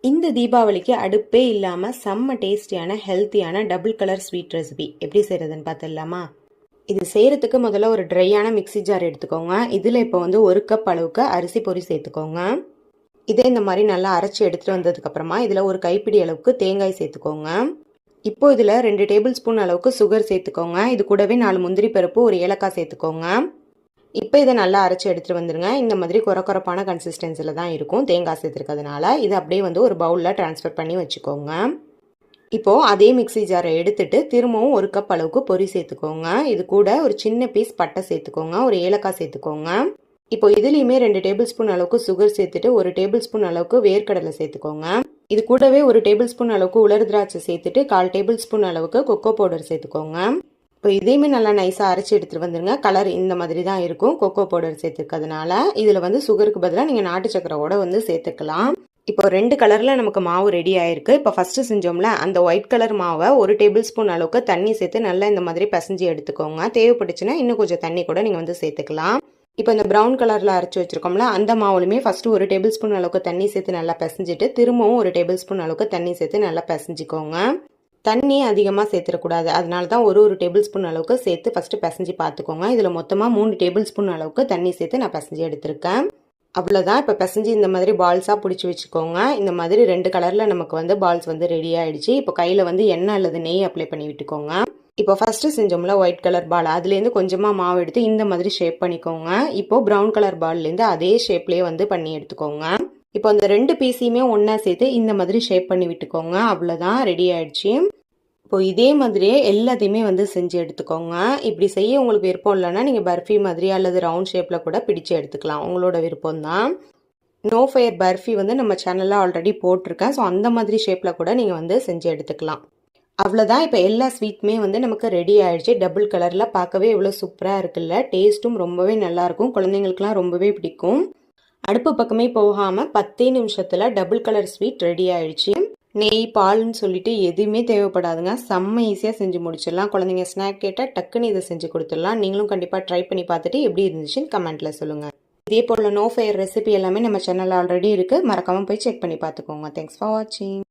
இந்த தீபாவளிக்கு அடுப்பே இல்லாமல் செம்ம டேஸ்டியான ஹெல்த்தியான டபுள் கலர் ஸ்வீட் ரெசிபி எப்படி செய்கிறதுன்னு பார்த்துடலாமா? இது செய்கிறதுக்கு முதல்ல ஒரு ட்ரையான மிக்ஸி ஜார் எடுத்துக்கோங்க. இதில் இப்போ வந்து 1 கப் அளவுக்கு அரிசி பொரி சேர்த்துக்கோங்க. இதே இந்த மாதிரி நல்லா அரைச்சி எடுத்துகிட்டு வந்ததுக்கப்புறமா இதில் ஒரு கைப்பிடி அளவுக்கு தேங்காய் சேர்த்துக்கோங்க. இப்போ இதில் 2 டேபிள் ஸ்பூன் அளவுக்கு சுகர் சேர்த்துக்கோங்க. இது கூடவே 4 முந்திரி பருப்பு, ஒரு ஏலக்காய் சேர்த்துக்கோங்க. இப்போ இதை நல்லா அரைச்சி எடுத்துகிட்டு வந்துடுங்க. இந்த மாதிரி கொரப்பான கன்சிஸ்டன்சியில் தான் இருக்கும் தேங்காய் சேர்த்துருக்கிறதுனால. இது அப்படியே வந்து ஒரு பவுலில் ட்ரான்ஸ்ஃபர் பண்ணி வச்சுக்கோங்க. இப்போது அதே மிக்ஸி ஜாரை எடுத்துட்டு திரும்பவும் 1 கப் அளவுக்கு பொரி சேர்த்துக்கோங்க. இது கூட ஒரு சின்ன பீஸ் பட்டை சேர்த்துக்கோங்க, ஒரு ஏலக்காய் சேர்த்துக்கோங்க. இப்போ இதுலேயுமே 2 டேபிள் ஸ்பூன் அளவுக்கு சுகர் சேர்த்துட்டு 1 டேபிள் ஸ்பூன் அளவுக்கு வேர்க்கடலை சேர்த்துக்கோங்க. இது கூடவே 1 டேபிள் ஸ்பூன் அளவுக்கு உலர் திராட்சை சேர்த்துட்டு 1/4 டேபிள் ஸ்பூன் அளவுக்கு கொக்கோ பவுடர் சேர்த்துக்கோங்க. இப்போ இதையுமே நல்லா நைஸாக அரைச்சி எடுத்துகிட்டு வந்துடுங்க. கலர் இந்த மாதிரி தான் இருக்கும் கொக்கோ பவுடர் சேர்த்துக்கிறதுனால. இதில் வந்து சுகருக்கு பதிலாக நீங்கள் நாட்டு சக்கரோட வந்து சேர்த்துக்கலாம். இப்போ 2 கலரில் நமக்கு மாவு ரெடி ஆயிருக்கு. இப்போ ஃபஸ்ட்டு செஞ்சோம்ல அந்த ஒயிட் கலர் மாவை 1 டேபிள் ஸ்பூன் அளவுக்கு தண்ணி சேர்த்து நல்லா இந்த மாதிரி பிசைஞ்சு எடுத்துக்கோங்க. தேவைப்பட்டுச்சுன்னா இன்னும் கொஞ்சம் தண்ணி கூட நீங்கள் வந்து சேர்த்துக்கலாம். இப்போ இந்த ப்ரௌன் கலரில் அரைச்சி வச்சுருக்கோம்ல அந்த மாவுலையுமே ஃபஸ்ட்டு 1 டேபிள் ஸ்பூன் அளவுக்கு தண்ணி சேர்த்து நல்லா பிசைஞ்சிட்டு திரும்பவும் 1 டேபிள் ஸ்பூன் அளவுக்கு தண்ணி சேர்த்து நல்லா பிசைஞ்சிக்கோங்க. தண்ணி அதிகமாக சேர்த்துடக்கூடாது, அதனால தான் ஒரு டேபிள் ஸ்பூன் அளவுக்கு சேர்த்து ஃபஸ்ட்டு பிசைஞ்சு பார்த்துக்கோங்க. இதில் மொத்தமாக 3 டேபிள் ஸ்பூன் அளவுக்கு தண்ணி சேர்த்து நான் பிசைஞ்சு எடுத்திருக்கேன். அவ்வளோதான். இப்போ பிசைஞ்சு இந்த மாதிரி பால்ஸாக பிடிச்சி வச்சுக்கோங்க. இந்த மாதிரி 2 கலரில் நமக்கு வந்து பால்ஸ் வந்து ரெடி ஆகிடுச்சு. இப்போ கையில் வந்து எண்ணெய் அல்லது நெய் அப்ளை பண்ணி விட்டுக்கோங்க. இப்போ ஃபஸ்ட்டு செஞ்சோம்ல ஒயிட் கலர் பால், அதுலேருந்து கொஞ்சமாக மாவு எடுத்து இந்த மாதிரி ஷேப் பண்ணிக்கோங்க. இப்போது ப்ரௌன் கலர் பால்லேருந்து அதே ஷேப்லேயே வந்து பண்ணி எடுத்துக்கோங்க. இப்போ அந்த 2 பீஸையுமே ஒன்றா சேர்த்து இந்த மாதிரி ஷேப் பண்ணி விட்டுக்கோங்க. அவ்வளோதான், ரெடி ஆயிடுச்சு. இப்போ இதே மாதிரியே எல்லாத்தையுமே வந்து செஞ்சு எடுத்துக்கோங்க. இப்படி செய்ய உங்களுக்கு விருப்பம் இல்லைன்னா நீங்கள் பர்ஃபி மாதிரி அல்லது ரவுண்ட் ஷேப்பில் கூட பிடிச்சு எடுத்துக்கலாம், உங்களோட விருப்பம் தான். நோ ஃபயர் பர்ஃபி வந்து நம்ம சேனலில் ஆல்ரெடி போட்டிருக்கேன். ஸோ அந்த மாதிரி ஷேப்பில் கூட நீங்கள் வந்து செஞ்சு எடுத்துக்கலாம். அவ்வளோதான். இப்போ எல்லா ஸ்வீட்டுமே வந்து நமக்கு ரெடி ஆகிடுச்சு. டபுள் கலரில் பார்க்கவே எவ்வளோ சூப்பராக இருக்குல்ல. டேஸ்ட்டும் ரொம்பவே நல்லாயிருக்கும், குழந்தைங்களுக்குலாம் ரொம்பவே பிடிக்கும். அடுப்பு பக்கமே போகாமல் 10 நிமிஷத்தில் டபுள் கலர் ஸ்வீட் ரெடி ஆகிடுச்சு. நெய் பால்னு சொல்லிட்டு எதுவுமே தேவைப்படாதுங்க. செம்ம ஈஸியாக செஞ்சு முடிச்சிடலாம். குழந்தைங்க ஸ்நாக் கேட்டால் டக்குன்னு இதை செஞ்சு கொடுத்துடலாம். நீங்களும் கண்டிப்பாக ட்ரை பண்ணி பார்த்துட்டு எப்படி இருந்துச்சுன்னு கமெண்ட்டில் சொல்லுங்கள். இதே போல் நோ ஃபயர் ரெசிபி எல்லாமே நம்ம சேனலில் ஆல்ரெடி இருக்குது, மறக்காமல் போய் செக் பண்ணி பார்த்துக்கோங்க. தேங்க்ஸ் ஃபார் வாட்சிங்.